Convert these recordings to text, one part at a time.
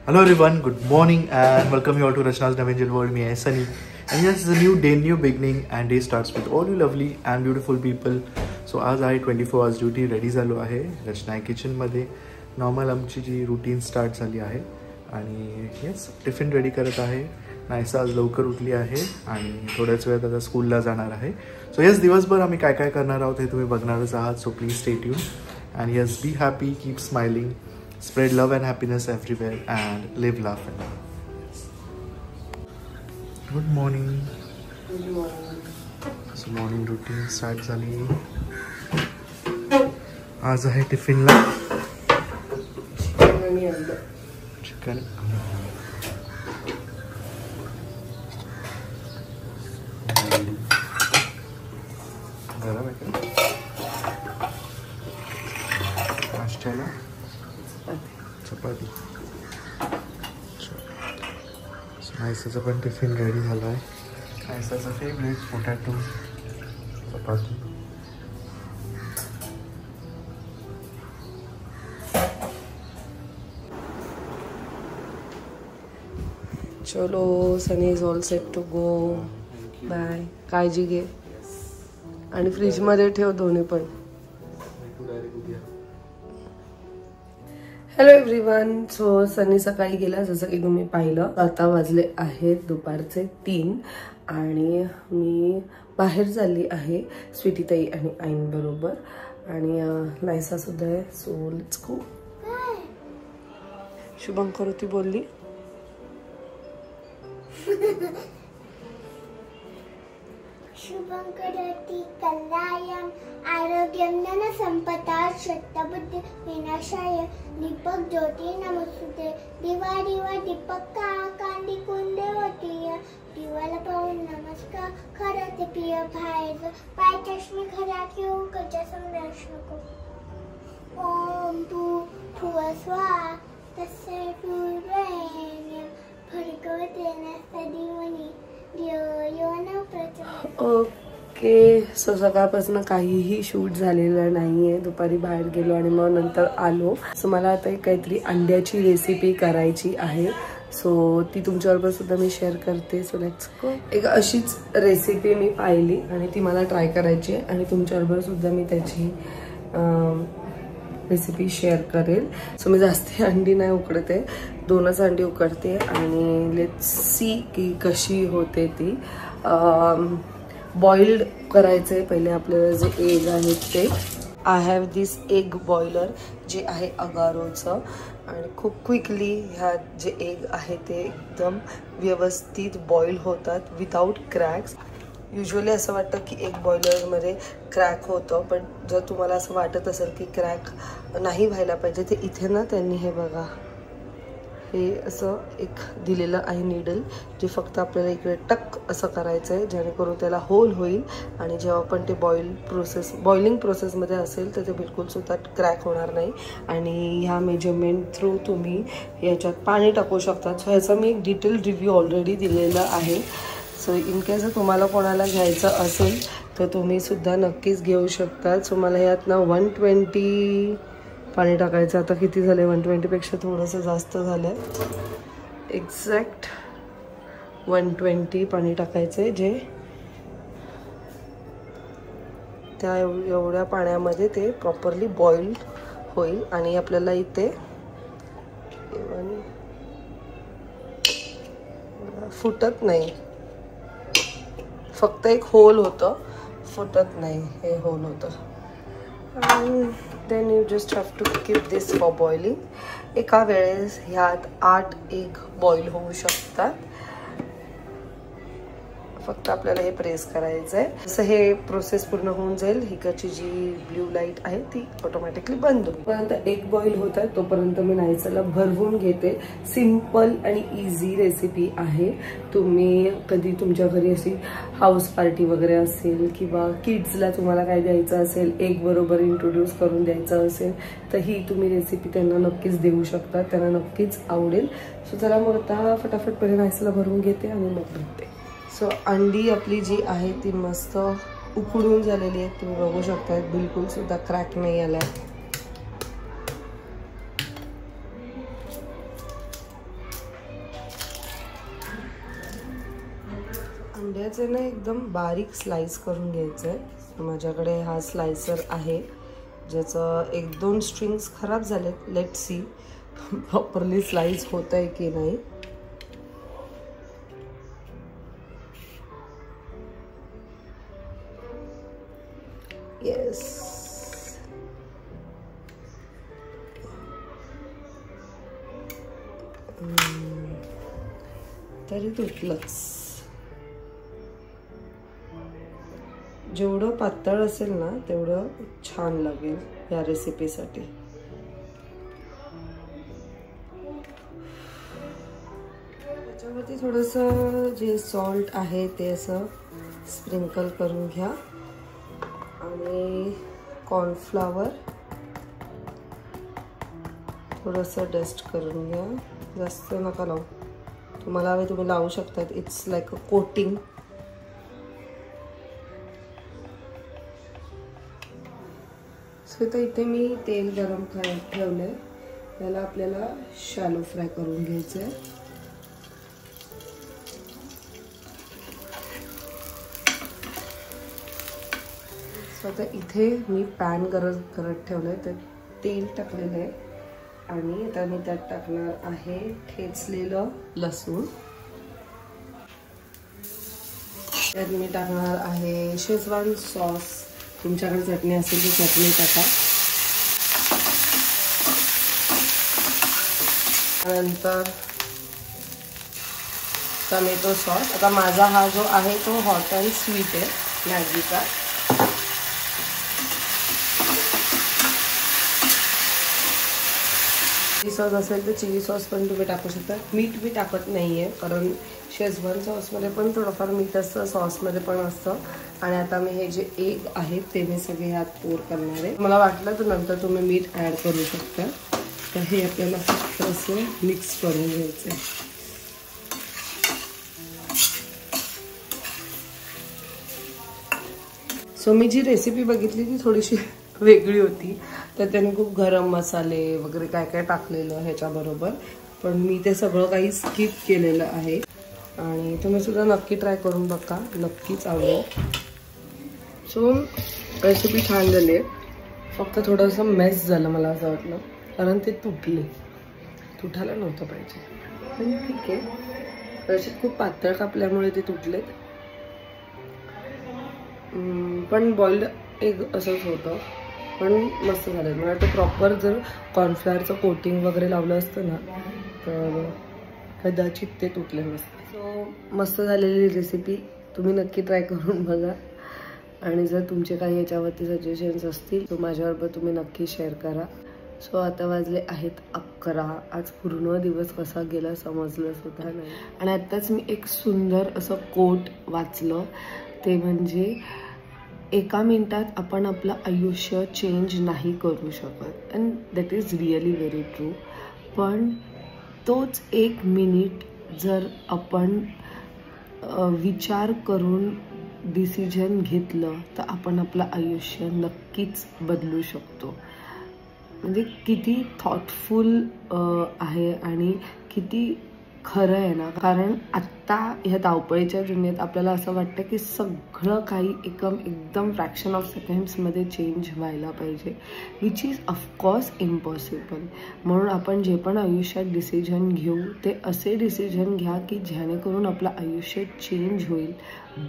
Hello everyone, good morning and welcome you all to Rachna's Navangel World. Me is Sunny and yes, it's a new day, new beginning and day starts with all you lovely and beautiful people. So आज आहे 24 hours duty ready झालो आहे रचना kitchen मध्ये. Normal आमची जी routine start झाली आहे आणि yes tiffin ready करत आहे. नायसा आज लवकर उठली आहे आणि थोड्याच वेळात आता स्कूलला जाणार आहे. सो येस दिवसभर आम्ही काय काय करणार आहोत हे तुम्ही बघणारच आहात. So please stay tune and yes, be happy, keep smiling, spread love and happiness everywhere and live laughing. Good morning. Good morning. So morning routine start झाली. आज आहे टिफिनला चिकन. गरम आहे का? नाश्त्याला चपाती. नायसाचा पण टिफिन रेडी झाला आहे. नायसाचा फेवरेट पोटॅटो चपाती. चलो Sunny is all set to go. Bye. काळजी घे आणि फ्रीज मध्ये ठेव दोन्ही पण. Hello everyone. सो सनी सकाळी गेला जसं की तुम्ही पाहिलं. आता वाजले आहेत दुपारचे 3 आणि मी बाहेर झाली आहे स्वीटीताई आणि आईंबरोबर आणि नायसा सुद्धा आहे. So let's go. शुभंकर होती बोलली शुभंकरोति कल्याणं आरोग्यं धन संपदा शतबुद्धि विनाशाय दीपक ज्योति नमस्ते. दिवा दिवा दीपक का कांदी कुंडवती दिवाला पाहून नमस्कार खरं पिय बाहेर पाय चष्मे घरात येऊ कच्या संरक्ष नको. ओम तू फुवस्वा तसे पूर्वेण्यं भर्गवते नस्तदीवनी. ओके. सो सकाळपासून काहीही शूट झालेलं नाहीये. दुपारी बाहेर गेलो आणि मग नंतर आलो. सो मला आता काहीतरी अंड्याची रेसिपी करायची आहे. सो ती तुमच्याबरोबर सुद्धा मी शेअर करते. So let's go. एक अशीच रेसिपी मी पाहिली आणि ती मला ट्राय करायची आहे आणि तुमच्याबरोबर सुद्धा मी त्याची रेसिपी शेअर करेल. सो मी जास्त अंडी नाही उकडते, 2च अंडी उकडते आणि लेट्स सी की कशी होते ती. बॉइल्ड करायचं आहे पहिले आपल्याला. जे एग आहेत ते I have this egg boiler जे आहे अगारोचं आणि खूप क्विकली ह्यात जे एग आहे ते एकदम व्यवस्थित बॉईल होतात विदाऊट क्रॅक्स. युजली असं वाटतं की एग बॉयलरमध्ये क्रॅक होतं, पण जर तुम्हाला असं वाटत असेल की क्रॅक नाही व्हायला पाहिजे ते इथे ना त्यांनी हे बघा हे असं एक दिलेलं आहे नीडल जे फक्त आपल्याला इकडे टक असं करायचं आहे जेणेकरून त्याला होल होईल आणि जेव्हा पण ते बॉइलिंग प्रोसेसमध्ये असेल तर ते बिलकुल सुद्धा क्रॅक होणार नाही. आणि ह्या मेजरमेंट थ्रू तुम्ही याच्यात पाणी टाकू शकता. सो ह्याचा मी एक डिटेल रिव्ह्यू ऑलरेडी दिलेला आहे. सो इन केस तुम्हाला कोणाला घ्यायचं असेल तर तुम्ही सुद्धा नक्कीच घेऊ शकता. सो मला यात ना 120 पाणी टाकायचं. आता किती झाले? 120पेक्षा थोडंसं जास्त झालं आहे. एक्झॅक्ट 120 पाणी टाकायचं आहे जे त्या एवढ्या पाण्यामध्ये ते प्रॉपरली बॉईल होईल आणि आपल्याला इथे फुटत नाही, फक्त एक होल होतं, फुटत नाही, हे होल होतं. and then you just have to keep this for boiling. एका वेळेस ह्यात 8 एग बॉईल होऊ शकतात. फक्त आपल्याला हे प्रेस करायचं आहे. जसं हे प्रोसेस पूर्ण होऊन जाईल हिकाची जी ब्ल्यू लाईट आहे ती ऑटोमॅटिकली बंद होईल. पर्यंत एग बॉईल होत आहे तोपर्यंत मी नायसाला भरवून घेते. सिंपल आणि इझी रेसिपी आहे. तुम्ही कधी तुमच्या घरी अशी हाऊस पार्टी वगैरे असेल किंवा किड्सला तुम्हाला काय द्यायचं असेल, एग बरोबर इंट्रोड्यूस करून द्यायचं असेल तर ही तुम्ही रेसिपी त्यांना नक्कीच देऊ शकता. त्यांना नक्कीच आवडेल. सो चला मग आता फटाफट पहिले नायसाला भरवून घेते आणि मग भेटते. सो अंडी आपली जी आहे ती मस्त उकडून झालेली आहे. तुम्ही बघू शकता बिलकुल सुद्धा क्रॅक नाही आला. कांद्याचे ना एकदम बारीक स्लाइस करून घ्यायचं आहे. माझ्याकडे हा स्लायसर आहे ज्याचं 1-2 स्ट्रिंग्स खराब झालेत. लेट सी प्रॉपरली स्लाइस होत आहे की नाही. येस, तरी तुटलंच. जेवढं पातळ असेल ना तेवढं छान लागेल या रेसिपीसाठी. त्याच्यावरती थोडंसं जे सॉल्ट आहे ते असं स्प्रिंकल करून घ्या आणि कॉर्नफ्लॉवर थोडंसं डस्ट करून घ्या. जास्त नका लावू, तुम्हाला हवे तुम्ही लावू शकतात. It's like a coating. So इथे मी तेल गरम करायला ठेवलंय. त्याला आपल्याला शॅलो फ्राय करून घ्यायचं आहे. सो आता इथे मी पॅन गरम करत ठेवलंय, तर तेल टाकलेलं आहे आणि आता मी त्यात टाकणार आहे ठेचलेलं लसूण. त्यात मी टाकणार आहे शेजवान सॉस. तुमच्याकडे चटणी असेल तर चटणी टाका. नंतर टोमॅटो सॉस. आता माझा हा जो आहे तो हॉट अँड स्वीट आहे मॅगीचा. चिली सॉस असेल तर चिली सॉस पण तुम्ही टाकू शकता. मीठ मी टाकत नाहीये कारण शेजवान सॉसमध्ये पण थोडंफार मीठ असतं, सॉसमध्ये पण असतं. आणि आता मी हे जे एग आहेत ते मी सगळे ह्यात पोर करणार आहे. मला वाटलं तर नंतर तुम्ही मीठ ॲड करू शकता. तर हे आपल्याला फक्त असं मिक्स करून घ्यायचं आहे. सो मी जी रेसिपी बघितली ती थोडीशी वेगळी होती. तर त्याने खूप गरम मसाले वगैरे काय काय टाकलेलं ह्याच्याबरोबर, पण मी ते सगळं काही स्किप केलेलं आहे. आणि तुम्ही सुद्धा नक्की ट्राय करून बघा, नक्कीच आवडेल. सो रेसिपी छान झाली आहे. फक्त थोडंसं मेस झालं मला असं वाटलं, कारण ते तुटायला नव्हतं पाहिजे. पण ठीक आहे, कदाचित खूप पातळ कापल्यामुळे ते तुटलेत. पण बॉइल्ड एग असंच होतं, पण मस्त झालं. मला वाटतं प्रॉपर जर कॉर्नफ्लॉवरचं कोटिंग वगैरे लावलं असतं ना तर कदाचित ते तुटले नसते. सो मस्त झालेली रेसिपी तुम्ही नक्की ट्राय करून बघा. आणि जर तुमचे काही याच्यावरती सजेशन्स असतील तर माझ्याबरोबर तुम्ही नक्की शेअर करा. सो आता वाजले आहेत 11. आज पूर्ण दिवस कसा गेला समजलं सुद्धा नाही. आणि आत्ताच मी एक सुंदर असं कोट वाचलं, ते म्हणजे 1 मिनिटात आपण आपलं आयुष्य चेंज नाही करू शकत. And that is really very true. पण तोच 1 मिनिट जर आपण विचार करून डिसिजन घेतलं तर आपण आपलं आयुष्य नक्कीच बदलू शकतो. म्हणजे किती थॉटफुल आहे आणि किती खरं आहे ना. कारण आत्ता ह्या धावपळीच्या दुनियेत आपल्याला असं वाटतं की सगळं काही एकदम फ्रॅक्शन ऑफ सेकंड्समध्ये चेंज व्हायला पाहिजे, विच इज ऑफकोर्स इम्पॉसिबल. म्हणून आपण जे पण आयुष्यात डिसिजन घेऊ ते असे डिसिजन घ्या की जेणेकरून आपलं आयुष्य चेंज होईल,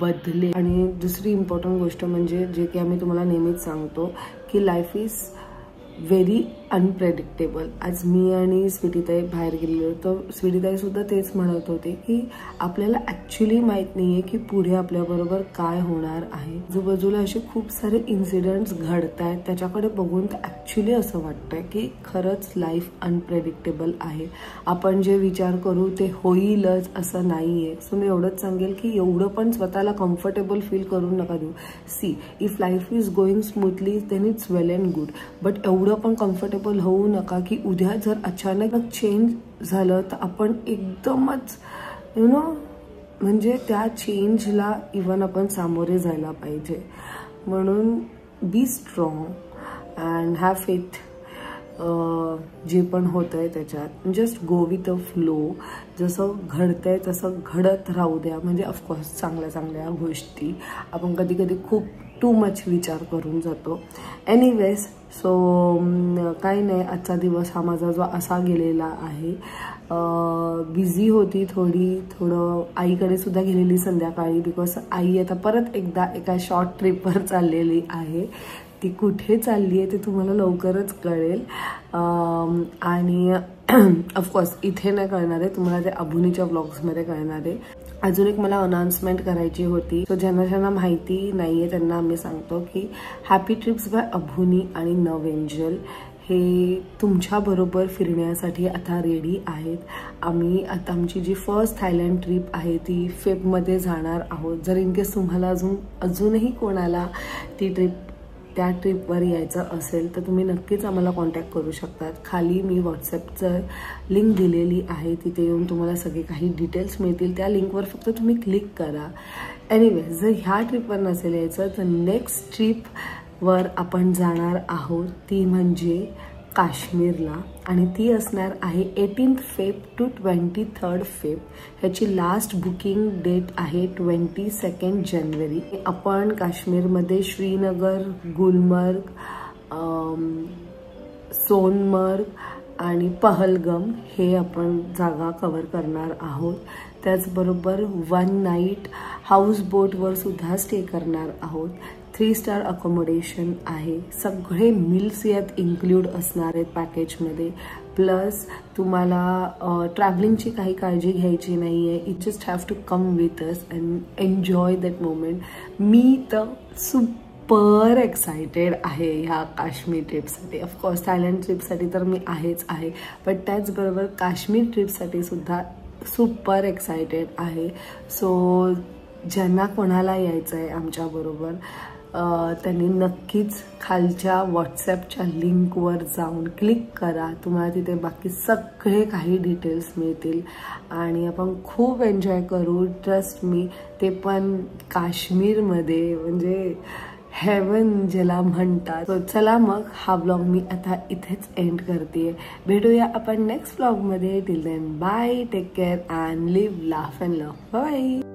बदलेल. आणि दुसरी इम्पॉर्टंट गोष्ट म्हणजे जे की आम्ही तुम्हाला नेहमीच सांगतो की लाईफ इज व्हेरी अनप्रेडिक्टेबल. आज मी आणि स्वीटीताई बाहेर गेलेलो तर स्वीटीताईसुद्धा तेच म्हणत होते की आपल्याला ॲक्च्युली माहीत नाही आहे की पुढे आपल्याबरोबर काय होणार आहे. आजूबाजूला असे खूप सारे इन्सिडेंट्स घडत आहेत, त्याच्याकडे बघून तर ॲक्च्युली असं वाटतं की खरंच लाईफ अनप्रेडिक्टेबल आहे. आपण जे विचार करू ते होईलच असं नाही आहे. सो मी एवढंच सांगेल की एवढं पण स्वतःला कम्फर्टेबल फील करून नका देऊ. See, if life is going smoothly then it's well and good, but एवढं पण कम्फर्टेबल होऊ नका की उद्या जर अचानक चेंज झालं तर आपण एकदमच म्हणजे त्या चेंजला इवन आपण सामोरे जायला पाहिजे. म्हणून be strong and have faith जे पण होतंय त्याच्यात just go with a flow. जसं घडतंय तसं घडत राहू द्या. म्हणजे ऑफकोर्स चांगल्या चांगल्या गोष्टी आपण कधी कधी खूप टू मच विचार करून जातो. एनिवेज सो काही नाही, आजचा दिवस हा माझा जो असा गेलेला आहे. बिझी होती थोडं आईकडे सुद्धा गेलेली संध्याकाळी, बिकॉज आई आता परत एकदा एका शॉर्ट ट्रिपवर चाललेली आहे. ती कुठे चालली आहे ते तुम्हाला लवकरच कळेल. आणि ऑफकोर्स इथे नाही कळणार आहे तुम्हाला, ते अभुनीच्या ब्लॉग्समध्ये कळणार आहे. अजून एक मला अनाउन्समेंट करायची होती. सो ज्यांना माहिती नाही आहे त्यांना आम्ही सांगतो की हॅपी ट्रिप्स बाय अभुनी आणि नव एंजल हे तुमच्याबरोबर फिरण्यासाठी आता रेडी आहेत. आम्ही आता आमची जी फर्स्ट थायलंड ट्रिप आहे ती फेबमध्ये जाणार आहोत. जर इनकेस तुम्हाला अजूनही कोणाला त्या ट्रिपवर यायचं असेल तर तुम्ही नक्कीच आम्हाला कॉन्टॅक्ट करू शकतात. खाली मी व्हॉट्सॲपचं लिंक दिलेली आहे, तिथे येऊन तुम्हाला सगळे काही डिटेल्स मिळतील. त्या लिंकवर फक्त तुम्ही क्लिक करा. एनिवेज जर ह्या ट्रिपवर नसेल यायचं तर नेक्स्ट ट्रिपवर आपण जाणार आहोत, ती म्हणजे काश्मीरला. आणि ती असणार आहे 18 फेब टू 23 फेब. ह्याची लास्ट बुकिंग डेट आहे 22 जानेवारी. आपण काश्मीरमध्ये श्रीनगर, गुलमर्ग, सोनमर्ग आणि पहलगम हे आपण जागा कव्हर करणार आहोत. त्याचबरोबर 1 नाईट हाऊस बोटवर सुद्धा स्टे करणार आहोत. 3 स्टार अकोमोडेशन आहे. सगळे मील्स यात इन्क्लूड असणार आहेत पॅकेजमध्ये. प्लस तुम्हाला ट्रॅव्हलिंगची काही काळजी घ्यायची नाही आहे. You just have to come with us and enjoy that moment. मी तर सुपर एक्सायटेड आहे ह्या काश्मीर ट्रिपसाठी. ऑफकोर्स थायलंड ट्रिपसाठी तर मी आहेच आहे, पण त्याचबरोबर काश्मीर ट्रिपसाठी सुद्धा सुपर एक्सायटेड आहे. सो ज्यांना कोणाला यायचं आहे आमच्याबरोबर त्यांनी नक्कीच खालच्या व्हॉट्सॲपच्या लिंकवर जाऊन क्लिक करा. तुम्हाला तिथे बाकी सगळे काही डिटेल्स मिळतील आणि आपण खूप एन्जॉय करू. ट्रस्ट मी, ते पण काश्मीरमध्ये, म्हणजे हेवन ज्याला म्हणतात. तर चला मग हा ब्लॉग मी आता इथेच एंड करते. भेटूया आपण नेक्स्ट ब्लॉगमध्ये. Till then bye, take care and live, laugh and love. Bye.